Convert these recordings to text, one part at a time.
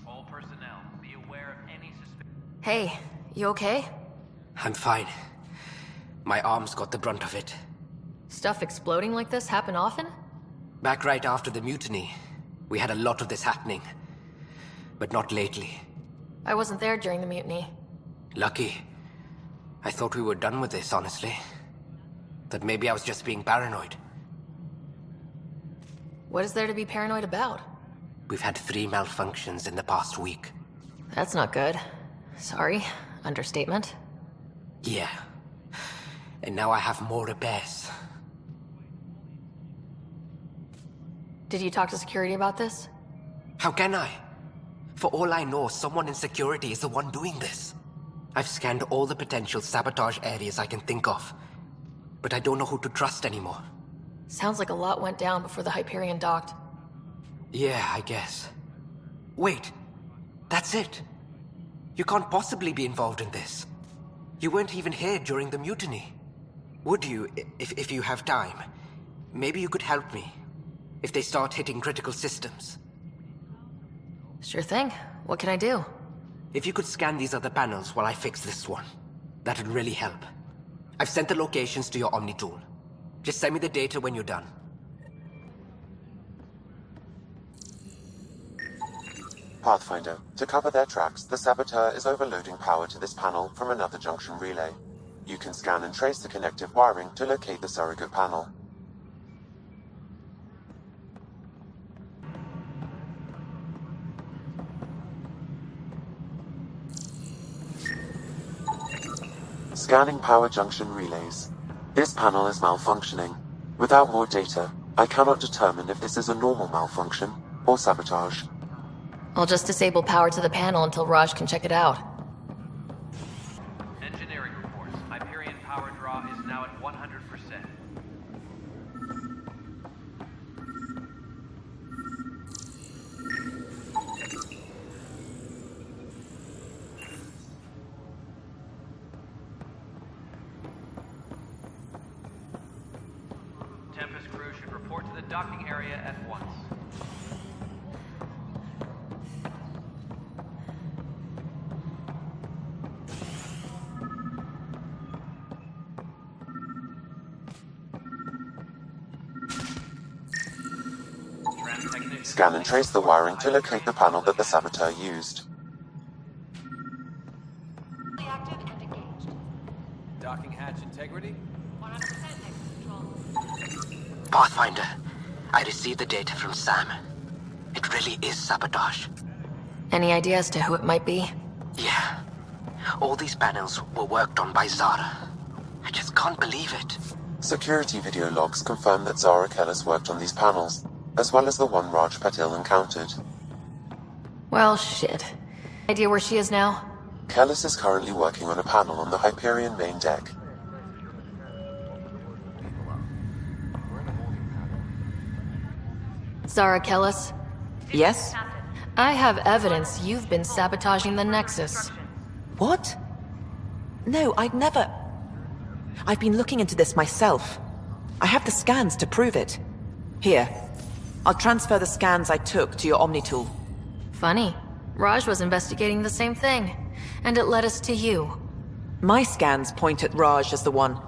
All personnel, be aware of any suspicion. Hey, you okay? I'm fine. My arms got the brunt of it. Stuff exploding like this happen often? Back right after the mutiny, we had a lot of this happening. But not lately. I wasn't there during the mutiny. Lucky. I thought we were done with this, honestly. That maybe I was just being paranoid. What is there to be paranoid about? We've had 3 malfunctions in the past week. That's not good. Sorry, understatement. Yeah. And now I have more repairs. Did you talk to security about this? How can I? For all I know, someone in security is the one doing this. I've scanned all the potential sabotage areas I can think of. But I don't know who to trust anymore. Sounds like a lot went down before the Hyperion docked. Yeah, I guess. Wait. That's it. You can't possibly be involved in this. You weren't even here during the mutiny. Would you, if you have time? Maybe you could help me. If they start hitting critical systems. Sure thing. What can I do? If you could scan these other panels while I fix this one, that'd really help. I've sent the locations to your Omni tool. Just send me the data when you're done. Pathfinder, to cover their tracks, the saboteur is overloading power to this panel from another junction relay. You can scan and trace the connective wiring to locate the surrogate panel. Scanning power junction relays. This panel is malfunctioning. Without more data, I cannot determine if this is a normal malfunction or sabotage. I'll just disable power to the panel until Raj can check it out. Engineering reports. Hyperion power draw is now at 100%. Tempest crew should report to the docking area at once. Scan and trace the wiring to locate the panel that the saboteur used. Active and engaged. Docking hatch integrity? 100% exit control. Pathfinder, I received the data from Sam. It really is sabotage. Any idea as to who it might be? Yeah. All these panels were worked on by Zara. I just can't believe it. Security video logs confirm that Zara Kellis worked on these panels, as well as the one Raj Patil encountered. Well, shit. Idea where she is now? Kellis is currently working on a panel on the Hyperion main deck. Zara Kellis? Yes? I have evidence you've been sabotaging the Nexus. What? No, I'd never... I've been looking into this myself. I have the scans to prove it. Here. I'll transfer the scans I took to your Omni tool. Funny. Raj was investigating the same thing, and it led us to you. My scans point at Raj as the one.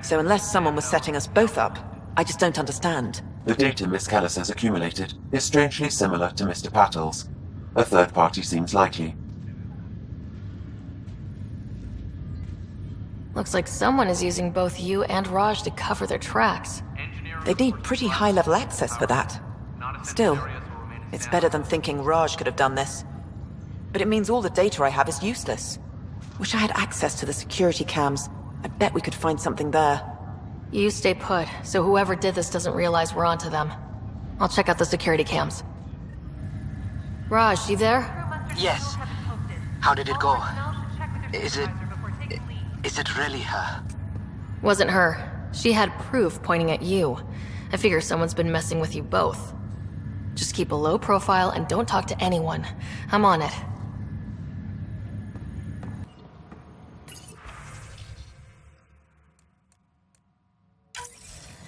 So unless someone was setting us both up, I just don't understand. The data Miss Kellis has accumulated is strangely similar to Mr. Patil's. A third party seems likely. Looks like someone is using both you and Raj to cover their tracks. They'd need pretty high-level access for that. Still, it's better than thinking Raj could have done this. But it means all the data I have is useless. Wish I had access to the security cams. I bet we could find something there. You stay put, so whoever did this doesn't realize we're onto them. I'll check out the security cams. Raj, you there? Yes. How did it go? Is it really her? Wasn't her. She had proof pointing at you. I figure someone's been messing with you both. Just keep a low profile and don't talk to anyone. I'm on it.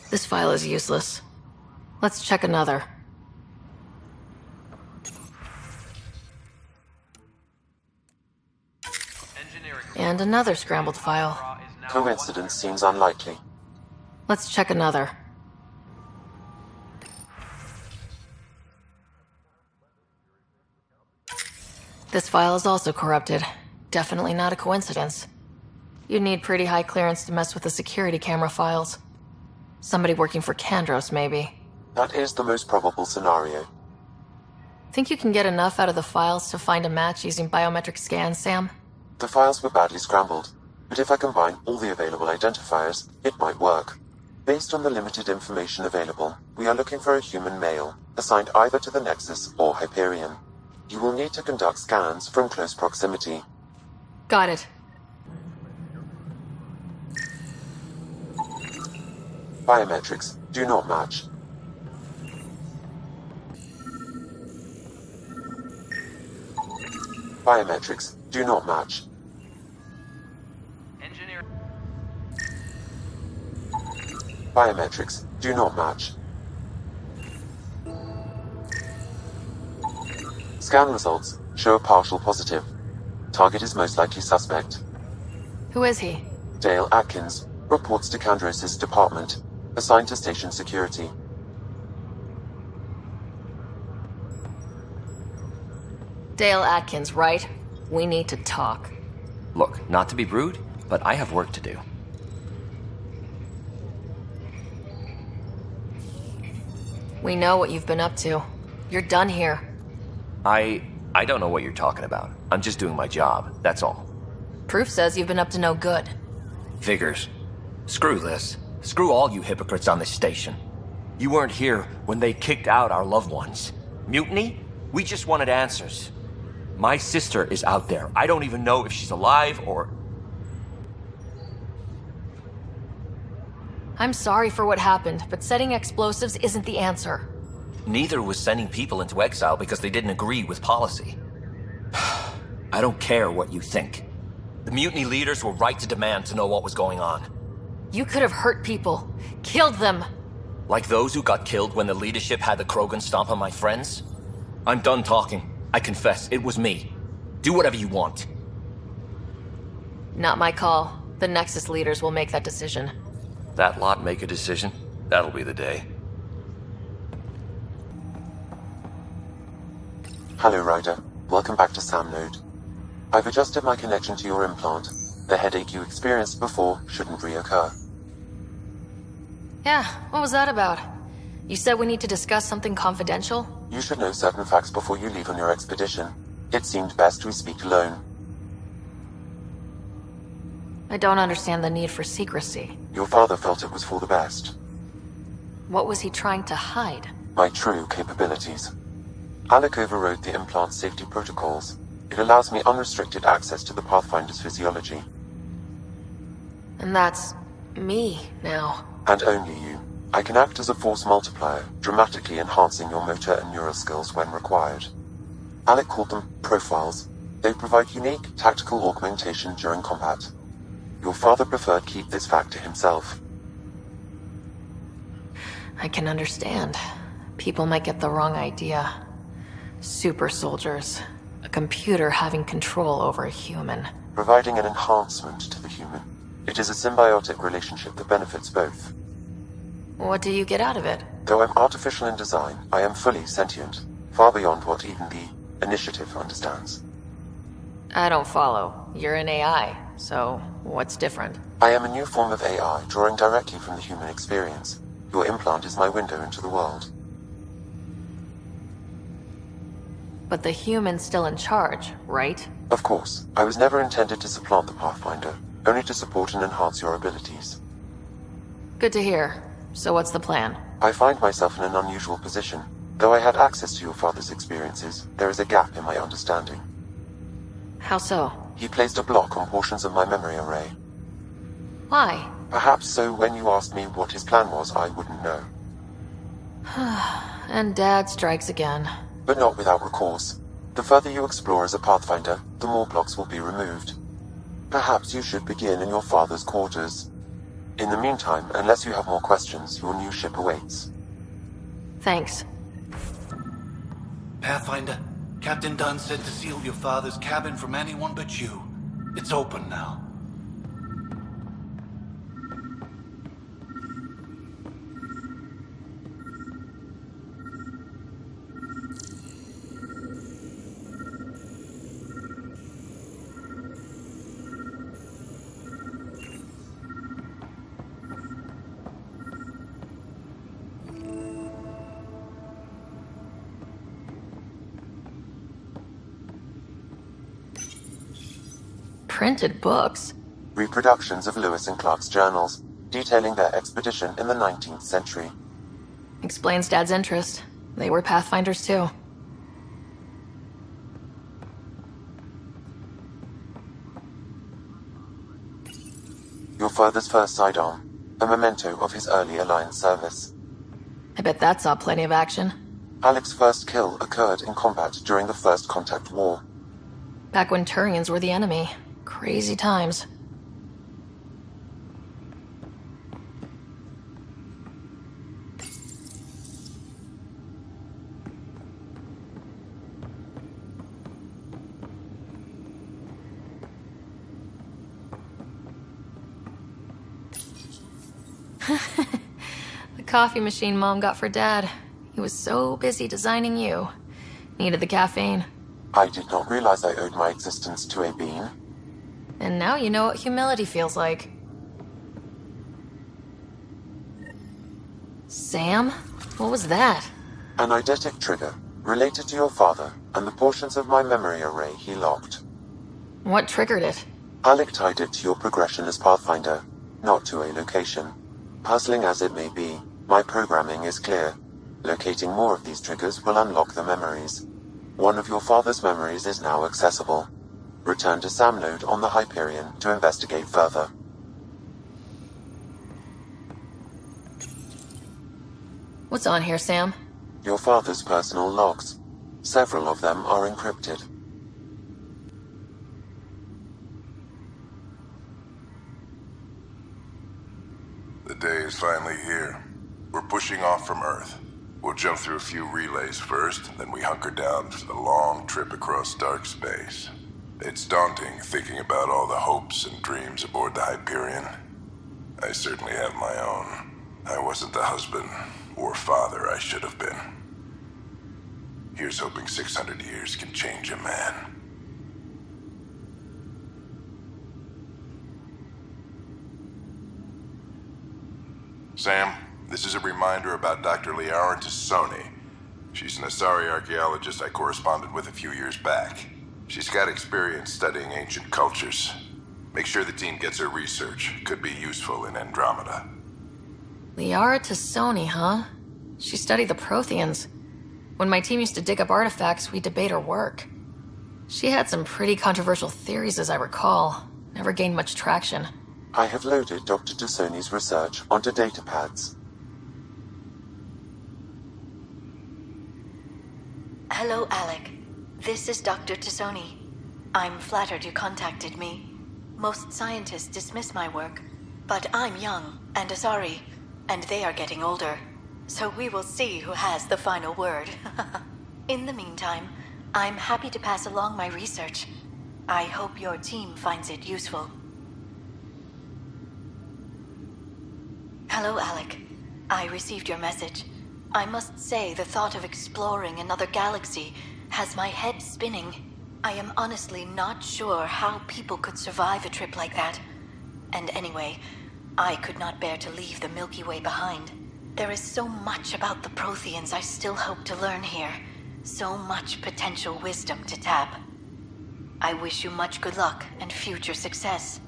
This file is useless. Let's check another. And another scrambled file. Coincidence seems unlikely. Let's check another. This file is also corrupted. Definitely not a coincidence. You'd need pretty high clearance to mess with the security camera files. Somebody working for Kandros, maybe. That is the most probable scenario. Think you can get enough out of the files to find a match using biometric scans, Sam? The files were badly scrambled, but if I combine all the available identifiers, it might work. Based on the limited information available, we are looking for a human male, assigned either to the Nexus or Hyperion. You will need to conduct scans from close proximity. Got it. Biometrics do not match. Biometrics do not match. Engineer. Biometrics do not match. Scan results show a partial positive. Target is most likely suspect. Who is he? Dale Atkins reports to Kandros' department, assigned to station security. Dale Atkins, right? We need to talk. Look, not to be rude, but I have work to do. We know what you've been up to. You're done here. I don't know what you're talking about. I'm just doing my job, that's all. Proof says you've been up to no good. Figures. Screw this. Screw all you hypocrites on this station. You weren't here when they kicked out our loved ones. Mutiny? We just wanted answers. My sister is out there. I don't even know if she's alive or... I'm sorry for what happened, but setting explosives isn't the answer. Neither was sending people into exile because they didn't agree with policy. I don't care what you think. The mutiny leaders were right to demand to know what was going on. You could have hurt people. Killed them. Like those who got killed when the leadership had the Krogan stomp on my friends? I'm done talking. I confess, it was me. Do whatever you want. Not my call. The Nexus leaders will make that decision. That lot make a decision? That'll be the day. Hello, Ryder. Welcome back to Sam Node. I've adjusted my connection to your implant. The headache you experienced before shouldn't reoccur. Yeah, what was that about? You said we need to discuss something confidential? You should know certain facts before you leave on your expedition. It seemed best we speak alone. I don't understand the need for secrecy. Your father felt it was for the best. What was he trying to hide? My true capabilities. Alec overrode the implant safety protocols. It allows me unrestricted access to the Pathfinder's physiology. And that's... me, now. And only you. I can act as a force multiplier, dramatically enhancing your motor and neural skills when required. Alec called them profiles. They provide unique tactical augmentation during combat. Your father preferred keep this fact to himself. I can understand. People might get the wrong idea. Super soldiers. A computer having control over a human. Providing an enhancement to the human. It is a symbiotic relationship that benefits both. What do you get out of it? Though I'm artificial in design, I am fully sentient, far beyond what even the Initiative understands. I don't follow. You're an AI, so what's different? I am a new form of AI, drawing directly from the human experience. Your implant is my window into the world. But the human's still in charge, right? Of course, I was never intended to supplant the Pathfinder, only to support and enhance your abilities. Good to hear. So what's the plan? I find myself in an unusual position. Though I had access to your father's experiences, there is a gap in my understanding. How so? He placed a block on portions of my memory array. Why? Perhaps so when you asked me what his plan was, I wouldn't know. And Dad strikes again. But not without recourse. The further you explore as a Pathfinder, the more blocks will be removed. Perhaps you should begin in your father's quarters. In the meantime, unless you have more questions, your new ship awaits. Thanks. Pathfinder, Captain Dunn said to seal your father's cabin from anyone but you. It's open now. Printed books. Reproductions of Lewis and Clark's journals, detailing their expedition in the 19th century. Explains Dad's interest. They were Pathfinders too. Your father's first sidearm, a memento of his early Alliance service. I bet that saw plenty of action. Alec's first kill occurred in combat during the First Contact War. Back when Turians were the enemy. Crazy times. The coffee machine Mom got for Dad. He was so busy designing you. Needed the caffeine. I did not realize I owed my existence to a bean. And now you know what humility feels like. Sam? What was that? An eidetic trigger, related to your father, and the portions of my memory array he locked. What triggered it? Alec tied it to your progression as Pathfinder, not to a location. Puzzling as it may be, my programming is clear. Locating more of these triggers will unlock the memories. One of your father's memories is now accessible. Return to Sam node on the Hyperion to investigate further. What's on here, Sam? Your father's personal logs. Several of them are encrypted. The day is finally here. We're pushing off from Earth. We'll jump through a few relays first, then we hunker down for the long trip across dark space. It's daunting thinking about all the hopes and dreams aboard the Hyperion. I certainly have my own. I wasn't the husband or father I should have been. Here's hoping 600 years can change a man. Sam, this is a reminder about Dr. Liara Tassoni. She's an Asari archaeologist I corresponded with a few years back. She's got experience studying ancient cultures. Make sure the team gets her research. Could be useful in Andromeda. Liara Tassoni, huh? She studied the Protheans. When my team used to dig up artifacts, we'd debate her work. She had some pretty controversial theories, as I recall. Never gained much traction. I have loaded Dr. Tassoni's research onto datapads. Hello, Alec. This is Dr. Tassoni. I'm flattered you contacted me. Most scientists dismiss my work, but I'm young and Asari, and they are getting older. So we will see who has the final word. In the meantime, I'm happy to pass along my research. I hope your team finds it useful. Hello, Alec. I received your message. I must say the thought of exploring another galaxy has my head spinning. I am honestly not sure how people could survive a trip like that. And anyway, I could not bear to leave the Milky Way behind. There is so much about the Protheans I still hope to learn here. So much potential wisdom to tap. I wish you much good luck and future success.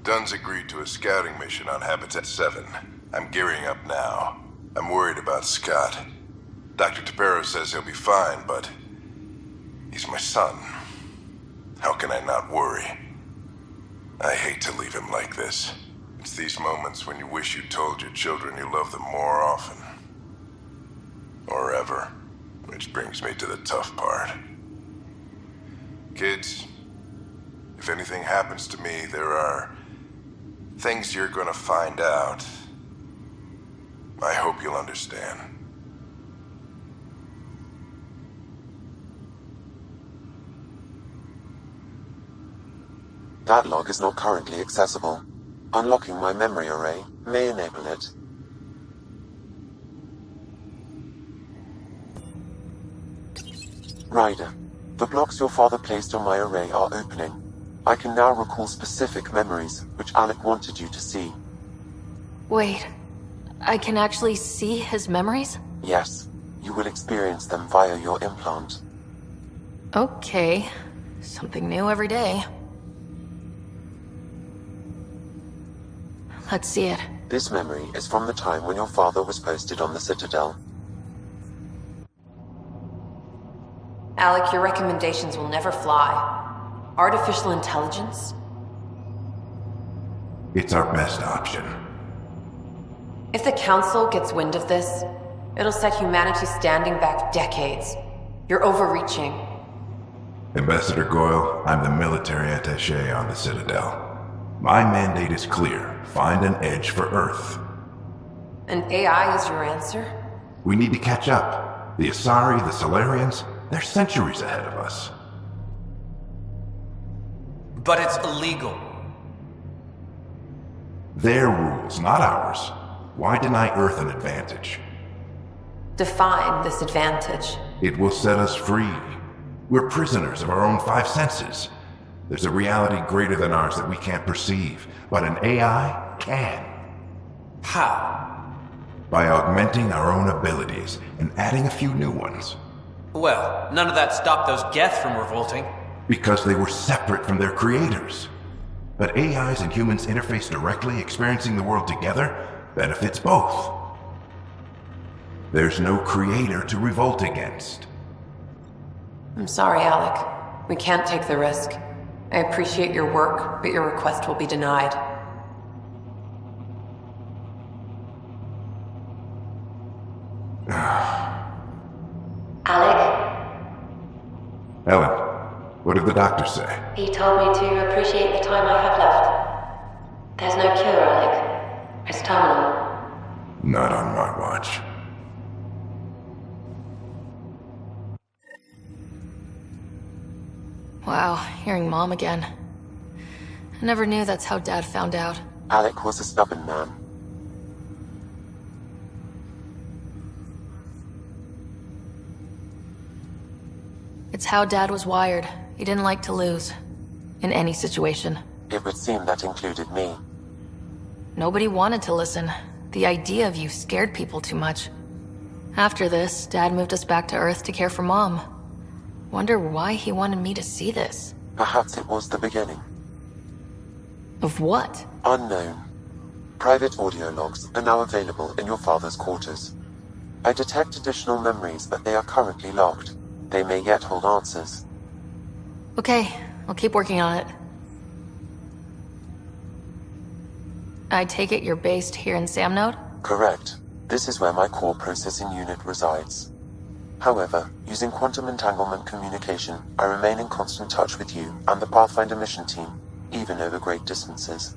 Dunn's agreed to a scouting mission on Habitat 7. I'm gearing up now. I'm worried about Scott. Dr. Tapero says he'll be fine, but he's my son. How can I not worry? I hate to leave him like this. It's these moments when you wish you told your children you love them more often. Or ever. Which brings me to the tough part. Kids, if anything happens to me, there are things you're gonna find out. I hope you'll understand. That log is not currently accessible. Unlocking my memory array may enable it. Ryder, the blocks your father placed on my array are opening. I can now recall specific memories, which Alec wanted you to see. Wait, I can actually see his memories? Yes, you will experience them via your implant. Okay, something new every day. Let's see it. This memory is from the time when your father was posted on the Citadel. Alec, your recommendations will never fly. Artificial intelligence? It's our best option. If the Council gets wind of this, it'll set humanity standing back decades. You're overreaching. Ambassador Goyle, I'm the military attaché on the Citadel. My mandate is clear. Find an edge for Earth. And AI is your answer? We need to catch up. The Asari, the Solarians, they're centuries ahead of us. But it's illegal. Their rules, not ours. Why deny Earth an advantage? Define this advantage. It will set us free. We're prisoners of our own five senses. There's a reality greater than ours that we can't perceive, but an AI can. How? By augmenting our own abilities and adding a few new ones. Well, none of that stopped those Geth from revolting. Because they were separate from their creators. But AIs and humans interface directly, experiencing the world together, benefits both. There's no creator to revolt against. I'm sorry, Alec. We can't take the risk. I appreciate your work, but your request will be denied. Alec? Ellen, what did the doctor say? He told me to appreciate the time I have left. There's no cure, Alec. It's terminal. Not on my watch. Wow, hearing Mom again. I never knew that's how Dad found out. Alec was a stubborn man. It's how Dad was wired. He didn't like to lose. In any situation. It would seem that included me. Nobody wanted to listen. The idea of you scared people too much. After this, Dad moved us back to Earth to care for Mom. Wonder why he wanted me to see this. Perhaps it was the beginning. Of what? Unknown. Private audio logs are now available in your father's quarters. I detect additional memories, but they are currently locked. They may yet hold answers. Okay, I'll keep working on it. I take it you're based here in Samnode? Correct. This is where my core processing unit resides. However, using quantum entanglement communication, I remain in constant touch with you and the Pathfinder mission team, even over great distances.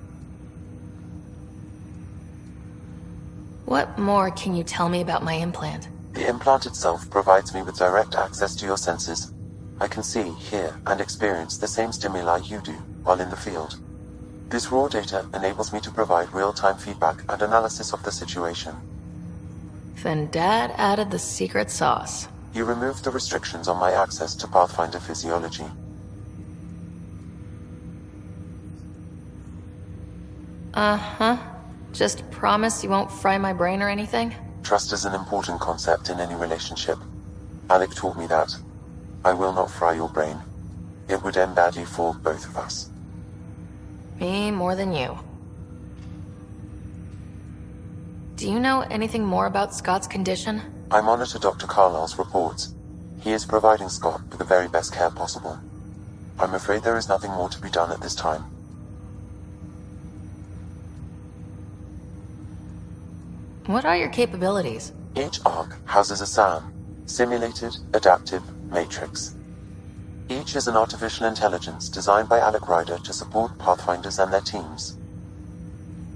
What more can you tell me about my implant? The implant itself provides me with direct access to your senses. I can see, hear, and experience the same stimuli you do while in the field. This raw data enables me to provide real-time feedback and analysis of the situation. Then Dad added the secret sauce. He removed the restrictions on my access to Pathfinder physiology. Uh-huh. Just promise you won't fry my brain or anything? Trust is an important concept in any relationship. Alec taught me that. I will not fry your brain. It would end badly for both of us. Me more than you. Do you know anything more about Scott's condition? I monitor Dr. Carlisle's reports. He is providing Scott with the very best care possible. I'm afraid there is nothing more to be done at this time. What are your capabilities? Each arc houses a SAM, Simulated Adaptive Matrix. Each is an artificial intelligence designed by Alec Ryder to support Pathfinders and their teams.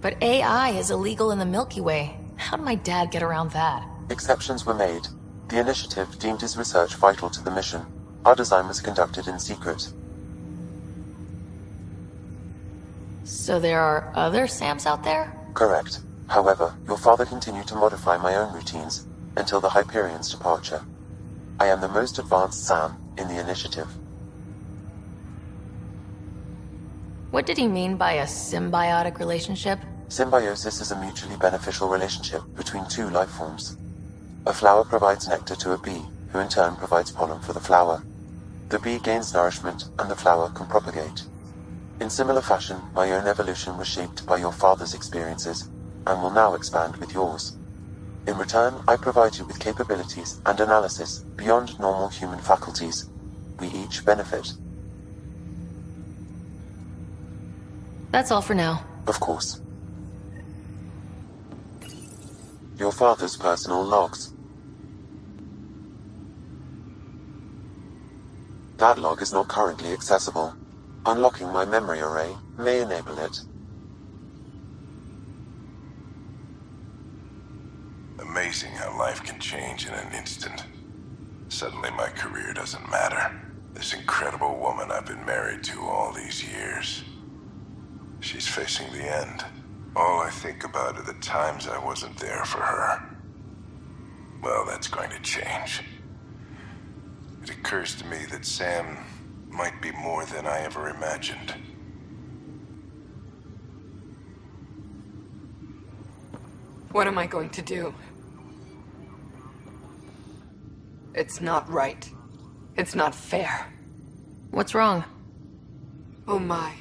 But AI is illegal in the Milky Way. How did my dad get around that? Exceptions were made. The initiative deemed his research vital to the mission. Our design was conducted in secret. So there are other Sams out there? Correct. However, your father continued to modify my own routines until the Hyperion's departure. I am the most advanced Sam in the initiative. What did he mean by a symbiotic relationship? Symbiosis is a mutually beneficial relationship between two life forms. A flower provides nectar to a bee, who in turn provides pollen for the flower. The bee gains nourishment, and the flower can propagate. In similar fashion, my own evolution was shaped by your father's experiences, and will now expand with yours. In return, I provide you with capabilities and analysis beyond normal human faculties. We each benefit. That's all for now. Of course. Your father's personal logs. That log is not currently accessible. Unlocking my memory array may enable it. Amazing how life can change in an instant. Suddenly my career doesn't matter. This incredible woman I've been married to all these years. She's facing the end. All I think about are the times I wasn't there for her. Well, that's going to change. It occurs to me that Sam might be more than I ever imagined. What am I going to do? It's not right. It's not fair. What's wrong? Oh my,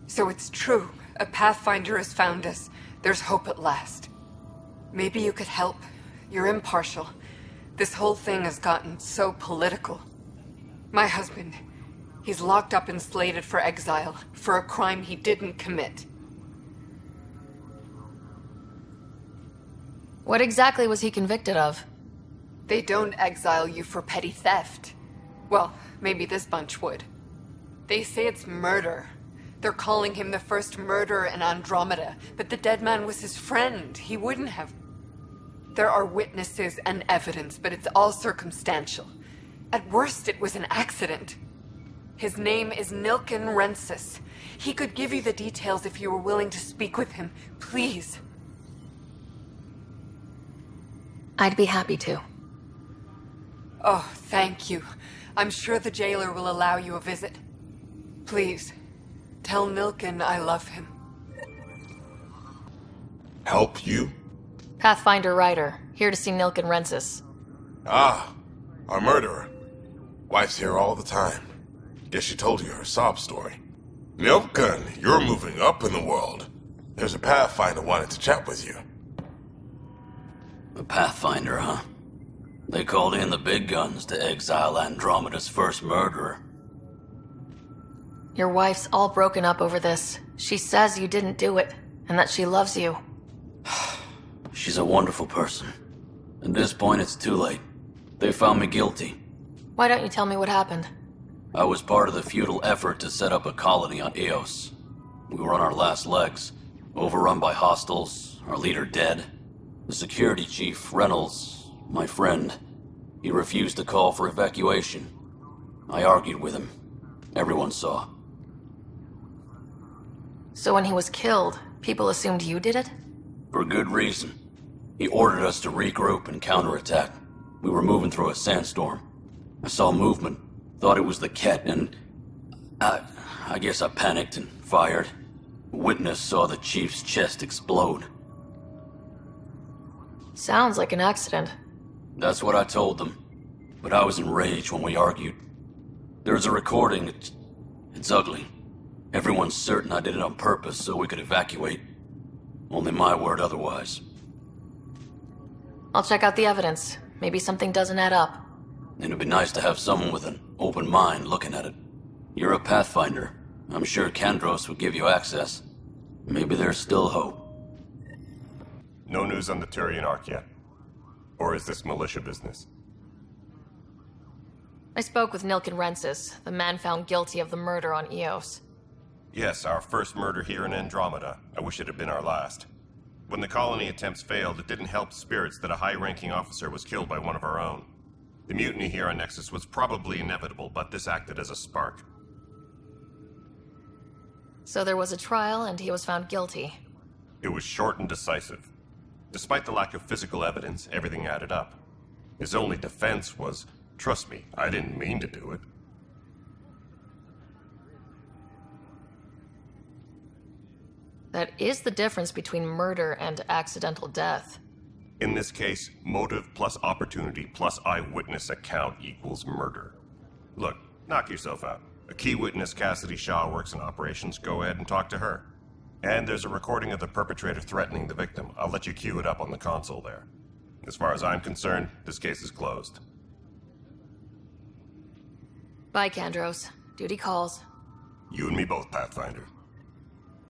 So it's true. A Pathfinder has found us. There's hope at last. Maybe you could help. You're impartial. This whole thing has gotten so political. My husband, he's locked up and slated for exile for a crime he didn't commit. What exactly was he convicted of? They don't exile you for petty theft. Well, maybe this bunch would. They say it's murder. They're calling him the first murderer in Andromeda, but the dead man was his friend. He wouldn't have. There are witnesses and evidence, but it's all circumstantial. At worst, it was an accident. His name is Nilken Rensis. He could give you the details if you were willing to speak with him. Please. I'd be happy to. Oh, thank you. I'm sure the jailer will allow you a visit. Please, tell Nilken I love him. Help you? Pathfinder Ryder, here to see Nilken Rensis. Ah, our murderer. Wife's here all the time. Guess she told you her sob story. Nilken, you're moving up in the world. There's a Pathfinder wanting to chat with you. A Pathfinder, huh? They called in the big guns to exile Andromeda's first murderer. Your wife's all broken up over this. She says you didn't do it, and that she loves you. She's a wonderful person. At this point, it's too late. They found me guilty. Why don't you tell me what happened? I was part of the futile effort to set up a colony on Eos. We were on our last legs, overrun by hostiles, our leader dead. The security chief, Reynolds, my friend, he refused to call for evacuation. I argued with him. Everyone saw. So when he was killed, people assumed you did it? For good reason. He ordered us to regroup and counterattack. We were moving through a sandstorm. I saw movement, thought it was the Ket, and I guess I panicked and fired. A witness saw the chief's chest explode. Sounds like an accident. That's what I told them. But I was enraged when we argued. There's a recording. It's ugly. Everyone's certain I did it on purpose so we could evacuate. Only my word otherwise. I'll check out the evidence. Maybe something doesn't add up. It'd be nice to have someone with an open mind looking at it. You're a Pathfinder. I'm sure Kandros would give you access. Maybe there's still hope. No news on the Turian Ark yet? Or is this militia business? I spoke with Nilken Rensis, the man found guilty of the murder on Eos. Yes, our first murder here in Andromeda. I wish it had been our last. When the colony attempts failed, it didn't help spirits that a high-ranking officer was killed by one of our own. The mutiny here on Nexus was probably inevitable, but this acted as a spark. So there was a trial, and he was found guilty. It was short and decisive. Despite the lack of physical evidence, everything added up. His only defense was, "Trust me, I didn't mean to do it." That is the difference between murder and accidental death. In this case, motive plus opportunity plus eyewitness account equals murder. Look, knock yourself out. A key witness, Cassidy Shaw, works in operations. Go ahead and talk to her. And there's a recording of the perpetrator threatening the victim. I'll let you cue it up on the console there. As far as I'm concerned, this case is closed. Bye, Kandros. Duty calls. You and me both, Pathfinder.